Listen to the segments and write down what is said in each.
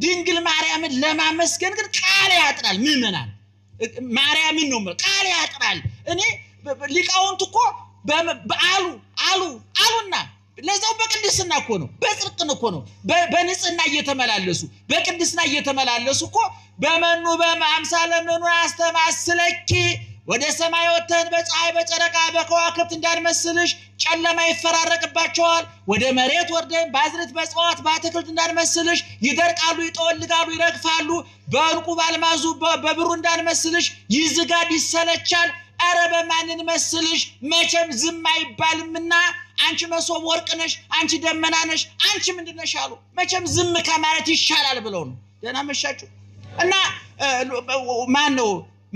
ድንግል ማርያምን ለማመስገን ግን ቃል ያጥራል ምእመናን ማርያምን ነው ቃል ያጥራል እኔ ሊቃውንት እኮ አሉና ለዛው በቅድስና እኮ ነው በጽድቅ እኮ ነው በንጽህና እየተመላለሱ በቅድስና እየተመላለሱ እኮ በመኑ በአምሳለ መኑ አስተማስለኪ ወደ ሰማይ ወተን በፀሐይ በጨረቃ በከዋክብት እንዳንመስልሽ ጨለማ ይፈራረቅባቸዋል ወደ መሬት ወርደን ባዝርት በጽዋት ባትክልት እንዳንመስልሽ ይደርቃሉ ይጠወልጋሉ ይረግፋሉ በእንቁ ባልማዙ በብሩ እንዳንመስልሽ ይዝጋድ ይሰለቻል አረ በማንን መስልሽ መቼም ዝም አይባልምና አንቺ መሶብ ወርቅ ነሽ አንቺ ደመና ነሽ አንቺ ምንድነሽ አሉ መቼም ዝም ከማለት ይሻላል ብለው ነው ደና መሻጩ እና ማን ነው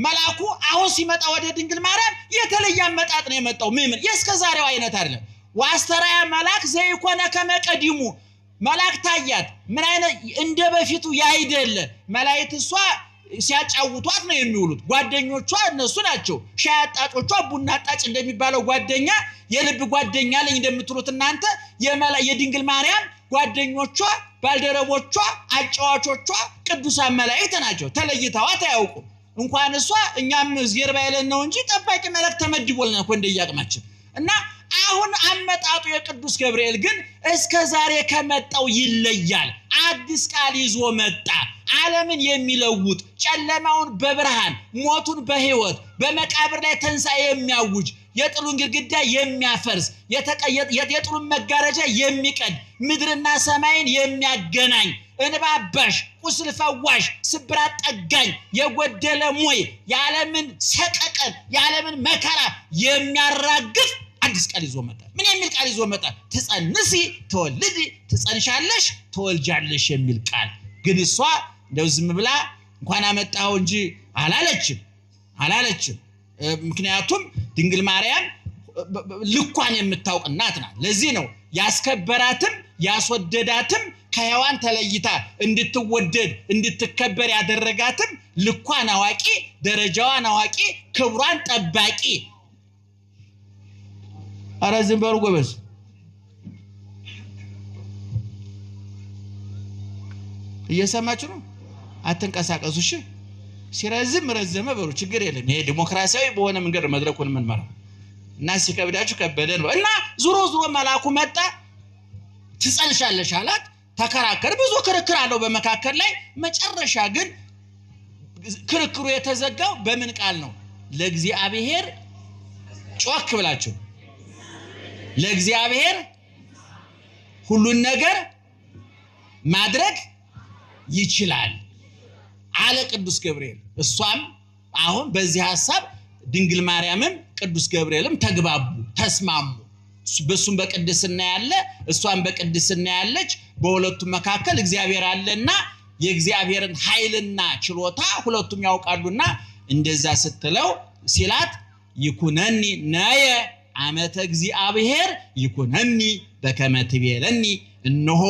መላኩ አሁን ሲመጣ ወደ ድንግል ማርያም የተለየ አመጣጥ ነው የመጣው ምንም የስከዛሬው አይነት አይደለም ዋስተራያ መላክ ዘይኮነ ከመቀዲሙ መላክ ታያት ምን አይነት እንደ በፊቱ ያይደለ መላእክት እሷ ሲያጫውቷት ነው የሚውሉት ጓደኞቿ እነሱ ናቸው ሻያጣጮቿ ቡና ጣጭ እንደሚባለው ጓደኛ የልብ ጓደኛ ላይ እንደምትሉት እናንተ የድንግል ማርያም ጓደኞቿ ባልደረቦቿ አጫዋቾቿ ቅዱሳን መላእክት ናቸው ተለይተዋት አያውቁ እንኳን እሷ እኛም ዝየርባ ያለን ነው እንጂ ጠባቂ መላእክት ተመድቦልና እኮ እንደያቅማችን እና አሁን አመጣጡ የቅዱስ ገብርኤል ግን እስከ ዛሬ ከመጣው ይለያል አዲስ ቃል ይዞ መጣ ዓለምን የሚለውጥ ጨለማውን በብርሃን ሞቱን በህይወት በመቃብር ላይ ተንሳኤ የሚያውጅ የጥሉን ግድግዳ የሚያፈርስ የጥሉን መጋረጃ የሚቀድ ምድርና ሰማይን የሚያገናኝ እንባባሽ ቁስል ፈዋሽ ስብራት ጠጋኝ የጎደለ ሞይ የዓለምን ሰቀቀን የዓለምን መከራ የሚያራግፍ አዲስ ቃል ይዞ መጣ ምን የሚል ቃል ይዞ መጣ ትጸንሲ ተወልዲ ትጸንሻለሽ ተወልጃለሽ የሚል ቃል ግን እሷ እንደው ዝም ብላ እንኳን አመጣው እንጂ አላለችም ምክንያቱም ድንግል ማርያም ልኳን የምታውቅ እናት ናት ለዚህ ነው ያስከበራትም ያስወደዳትም ከሔዋን ተለይታ እንድትወደድ እንድትከበር ያደረጋትም ልኳን አዋቂ ደረጃዋን አዋቂ ክብሯን ጠባቂ አራዝም በሩ ጎበዝ እየሰማችሁ ነው አትንቀሳቀሱ እሺ ሲረዝም ረዘመ በሩ ችግር የለም ይሄ ዲሞክራሲያዊ በሆነ መንገድ መድረኩን ምንመራው እና ሲከብዳችሁ ከበደን ነው እና ዙሮ መላኩ መጣ ትጸንሻለሽ አላት ተከራከረ ብዙ ክርክር አለው በመካከል ላይ መጨረሻ ግን ክርክሩ የተዘጋው በምን ቃል ነው ለእግዚአብሔር ጮክ ብላችሁ ለእግዚአብሔር ሁሉን ነገር ማድረግ ይችላል አለ ቅዱስ ገብርኤል እሷም አሁን በዚህ ሐሳብ ድንግል ማርያምም ቅዱስ ገብርኤልም ተግባቡ ተስማሙ በሱም በቅድስና ያለ እሷም በቅድስና ያለች በሁለቱም መካከል እግዚአብሔር አለና የእግዚአብሔርን ኃይልና ችሎታ ሁለቱም ያውቃሉና እንደዛ ስትለው ሲላት ይኩነኒ ነየ አመተ እግዚአብሔር ይኩነኒ በከመ ትቤለኒ እነሆ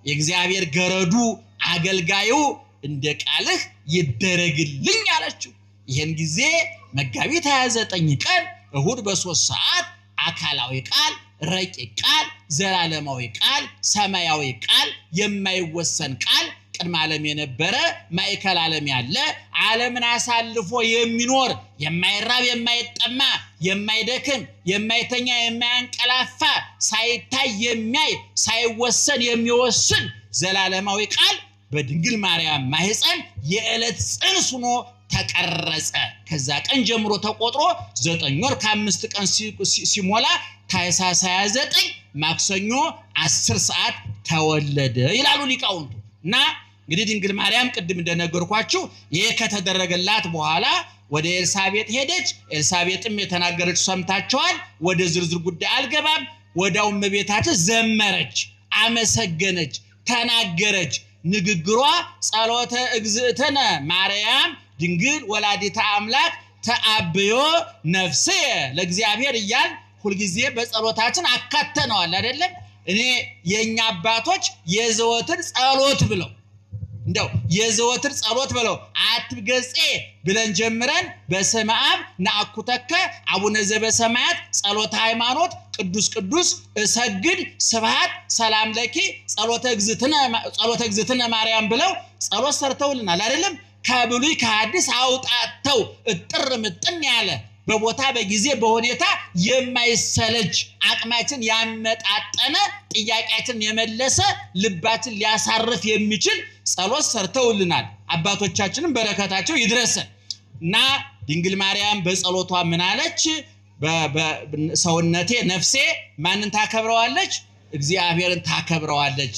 የእግዚአብሔር ገረዱ አገልጋዩ እንደ ቃልህ ይደረግልኝ አለችው ይሄን ጊዜ መጋቢት 29 ቀን እሁድ በ3 ሰዓት አካላዊ ቃል ረቂቅ ቃል ዘላለማዊ ቃል ሰማያዊ ቃል የማይወሰን ቃል ቅድመ ዓለም የነበረ ማይከል ዓለም ያለ ዓለምን አሳልፎ የሚኖር የማይራብ የማይጠማ የማይደክም የማይተኛ የማያንቀላፋ ሳይታይ የሚያይ ሳይወሰን የሚወስን ዘላለማዊ ቃል በድንግል ማርያም ማህፀን የዕለት ጽንስ ሆኖ ተቀረጸ ከዛ ቀን ጀምሮ ተቆጥሮ 9 ወር ከ5 ቀን ሲሞላ ታኅሳስ 29 ማክሰኞ 10 ሰዓት ተወለደ ይላሉ ሊቃውንቱ እና እንግዲህ ድንግል ማርያም ቅድም እንደነገርኳችሁ ይሄ ከተደረገላት በኋላ ወደ ኤልሳቤጥ ሄደች ኤልሳቤጥም የተናገረች ሰምታችኋል ወደ ዝርዝር ጉዳይ አልገባም ወዳው እመቤታችን ዘመረች አመሰገነች ተናገረች ንግግሯ ጸሎተ እግዝእትነ ማርያም ድንግል ወላዲተ አምላክ ተአብዮ ነፍሴ ለእግዚአብሔር ይያል ሁሉ ጊዜ በጸሎታችን አካተነዋል አይደለም እኔ የኛ አባቶች የዘወትር ጸሎት ብለው እንደው የዘወትር ጸሎት ብለው አትገጼ ብለን ጀምረን በስመ አብ ናአኩተከ አቡነ ዘበሰማያት ጸሎተ ሃይማኖት ቅዱስ እሰግድ ስብሐት ሰላም ለኪ ጸሎተ እግዝእትነ ማርያም ብለው ጸሎት ሰርተውልናል አይደለም? ከብሉይ ከሐዲስ አውጣተው እጥር ምጥን ያለ በቦታ በጊዜ በሁኔታ የማይሰለች አቅማችን ያመጣጠነ ጥያቄያችን የመለሰ ልባችን ሊያሳርፍ የሚችል ጸሎት ሰርተውልናል። አባቶቻችንም በረከታቸው ይድረሰን እና ድንግል ማርያም በጸሎቷ ምን አለች? በሰውነቴ ነፍሴ ማንን ታከብረዋለች? እግዚአብሔርን ታከብረዋለች።